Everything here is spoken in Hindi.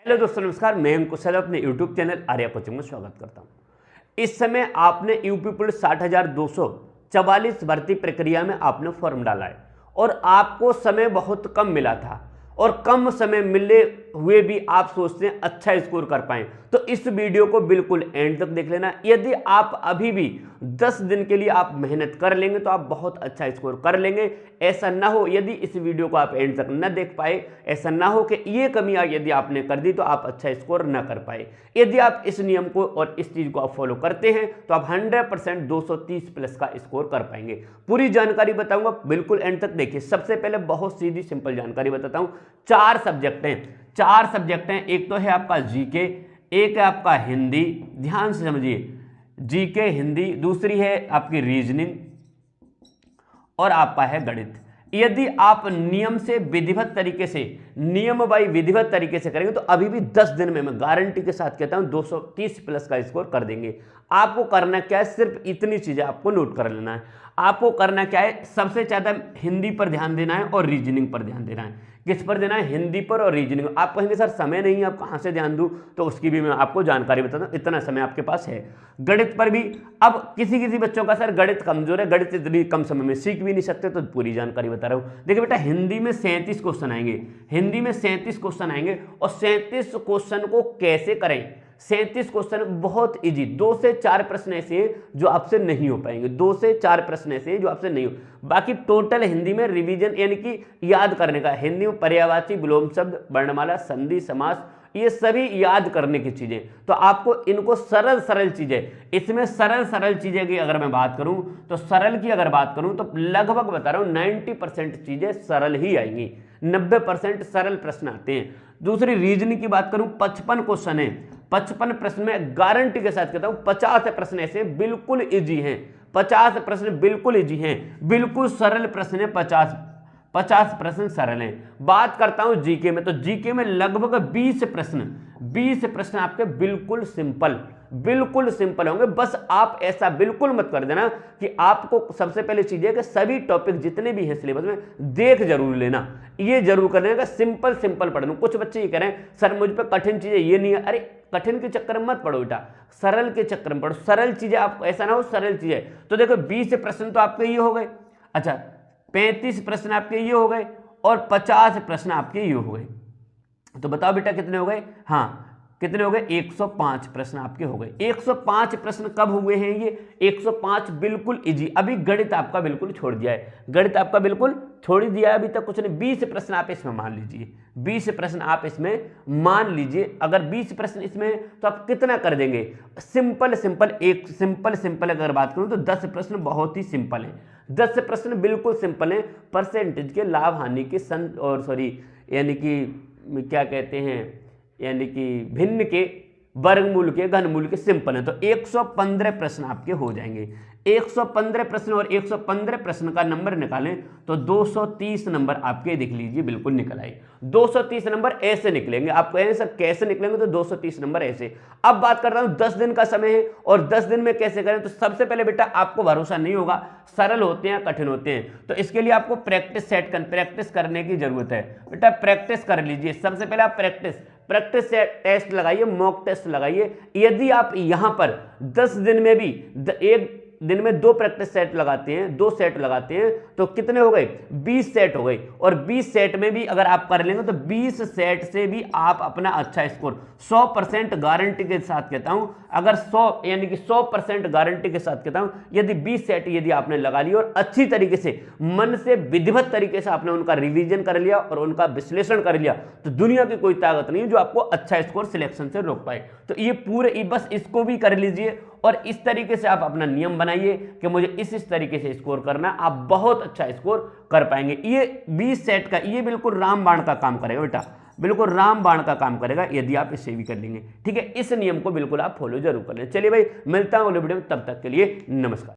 हेलो दोस्तों, नमस्कार। मैं हूं कुशल, अपने यूट्यूब चैनल आर्या कोचिंग में स्वागत करता हूं। इस समय आपने यूपी पुलिस 60,244 भर्ती प्रक्रिया में आपने फॉर्म डाला है और आपको समय बहुत कम मिला था और कम समय मिले हुए भी आप सोचते हैं अच्छा स्कोर कर पाएं, तो इस वीडियो को बिल्कुल एंड तक देख लेना। यदि आप अभी भी 10 दिन के लिए आप मेहनत कर लेंगे तो आप बहुत अच्छा स्कोर कर लेंगे। ऐसा ना हो यदि इस वीडियो को आप एंड तक न देख पाए, ऐसा ना हो कि ये कमियां यदि आपने कर दी तो आप अच्छा स्कोर ना कर पाए। यदि आप इस नियम को और इस चीज को आप फॉलो करते हैं तो आप 100% 230 प्लस का स्कोर कर पाएंगे। पूरी जानकारी बताऊंगा, बिल्कुल एंड तक देखिए। सबसे पहले बहुत सीधी सिंपल जानकारी बताता हूं। 4 सब्जेक्ट हैं। एक तो है आपका जीके, एक है आपका हिंदी, ध्यान से समझिए, जीके हिंदी। दूसरी है आपकी रीजनिंग और आपका है गणित। यदि आप नियम से विधिवत तरीके से, नियम बाई विधिवत तरीके से करेंगे तो अभी भी 10 दिन में मैं गारंटी के साथ कहता हूं 230 प्लस का स्कोर कर देंगे। आपको करना क्या है, सिर्फ इतनी चीजें आपको नोट कर लेना है। आपको करना क्या है, सबसे ज्यादा हिंदी पर ध्यान देना है और रीजनिंग पर ध्यान देना है। किस पर देना है? हिंदी पर और रीजनिंग। आप कहेंगे सर समय नहीं है, आप कहां से ध्यान दूं, तो उसकी भी मैं आपको जानकारी बताता हूं, इतना समय आपके पास है। गणित पर भी, अब किसी बच्चों का सर गणित कमजोर है, गणित इतनी कम समय में सीख भी नहीं सकते, तो पूरी जानकारी बता रहा हूं। देखिए बेटा, हिंदी में 37 क्वेश्चन आएंगे, हिंदी में 37 क्वेश्चन आएंगे और 37 क्वेश्चन को कैसे करें? 37 क्वेश्चन बहुत इजी, 2 से 4 प्रश्न ऐसे हैं जो आपसे नहीं हो पाएंगे, 2 से 4 प्रश्न ऐसे हैं जो आपसे नहीं हो। बाकी टोटल हिंदी में रिवीजन यानी कि याद करने का, हिंदी में पर्यायवाची, विलोम शब्द, वर्णमाला, संधि, समास, ये सभी याद करने की चीजें। तो आपको इनको सरल चीजें, इसमें सरल चीजें की अगर मैं बात करूं तो सरल की अगर बात करूं तो लगभग बता रहा हूं 90% चीजें सरल ही आएंगी, 90% सरल प्रश्न आते हैं। दूसरी रीजनिंग की बात करूं, 55 क्वेश्चन है, 55 प्रश्न में गारंटी के साथ कहता हूं 50 प्रश्न ऐसे बिल्कुल इजी हैं, 50 प्रश्न बिल्कुल इजी हैं, बिल्कुल सरल प्रश्न है। 50 प्रश्न सरल हैं। बात करता हूं जीके में, तो जीके में लगभग 20 प्रश्न आपके बिल्कुल सिंपल होंगे। बस आप ऐसा बिल्कुल मत कर देना कि आपको सबसे पहले चीज है कि सभी टॉपिक जितने भी हैं सिलेबस में देख जरूर लेना, ये जरूर कर लेना कि सिंपल पढ़ लूं। कुछ बच्चे ये कह रहे हैं सर मुझ पे कठिन चीजें ये नहीं है, अरे कठिन के चक्कर में मत पढ़ो बेटा, सरल के चक्कर में पढ़ो। सरल चीजें आप ऐसा ना हो, सरल चीजें। तो देखो 20 प्रश्न तो आपके ये हो गए, अच्छा 35 प्रश्न आपके ये हो गए और 50 प्रश्न आपके ये हो गए। तो बताओ बेटा कितने हो गए? हाँ, कितने हो गए? 105 प्रश्न आपके हो गए। 105 प्रश्न कब हुए हैं ये? 105 बिल्कुल इजी। अभी गणित आपका बिल्कुल छोड़ दिया है, गणित आपका बिल्कुल छोड़ दिया है, अभी तक कुछ नहीं। 20 प्रश्न आप इसमें मान लीजिए, 20 प्रश्न आप इसमें मान लीजिए। अगर 20 प्रश्न इसमें तो आप कितना कर देंगे? सिंपल अगर बात करूं तो 10 प्रश्न बहुत ही सिंपल है, 10 प्रश्न बिल्कुल सिंपल है। परसेंटेज के, लाभ हानि के यानी कि क्या कहते हैं, यानी कि भिन्न के, वर्गमूल के, घनमूल के सिंपल है। तो 115 प्रश्न आपके हो जाएंगे। 115 प्रश्न और 115 प्रश्न का नंबर निकालें तो 230 नंबर आपके देख लीजिए बिल्कुल निकल आए। 230 नंबर ऐसे निकलेंगे। आपको कहेंगे सर कैसे निकलेंगे? तो 230 नंबर ऐसे। अब बात कर रहा हूं 10 दिन का समय है और 10 दिन में कैसे करें? तो सबसे पहले बेटा आपको भरोसा नहीं होगा सरल होते हैं कठिन होते हैं, तो इसके लिए आपको प्रैक्टिस करने की जरूरत है। बेटा प्रैक्टिस कर लीजिए। सबसे पहले आप प्रैक्टिस से टेस्ट लगाइए, मॉक टेस्ट लगाइए। यदि आप यहां पर 10 दिन में भी एक दिन में 2 प्रैक्टिस सेट लगाते हैं, 2 सेट लगाते हैं, तो कितने हो गए? 20 सेट हो गए। और 20 सेट में भी अगर आप कर लेंगे तो 20 सेट से भी आप अपना अच्छा स्कोर 100% गारंटी के साथ कहता हूं, अगर 100 यानी कि 100% गारंटी के साथ कहता हूं, यदि 20 सेट यदि आपने लगा लिया और अच्छी तरीके से मन से विधिवत तरीके से आपने उनका रिवीजन कर लिया और उनका विश्लेषण कर लिया, तो दुनिया की कोई ताकत नहीं है जो आपको अच्छा स्कोर सिलेक्शन से रोक पाए। तो ये पूरे बस इसको भी कर लीजिए और इस तरीके से आप अपना नियम बनाइए कि मुझे इस तरीके से स्कोर करना, आप बहुत अच्छा स्कोर कर पाएंगे। ये 20 सेट का ये बिल्कुल रामबाण का काम करेगा बेटा, बिल्कुल रामबाण का काम करेगा यदि आप इसे भी कर लेंगे। ठीक है, इस नियम को बिल्कुल आप फॉलो जरूर कर लें। चलिए भाई, मिलता हूं अगले वीडियो में, तब तक के लिए नमस्कार।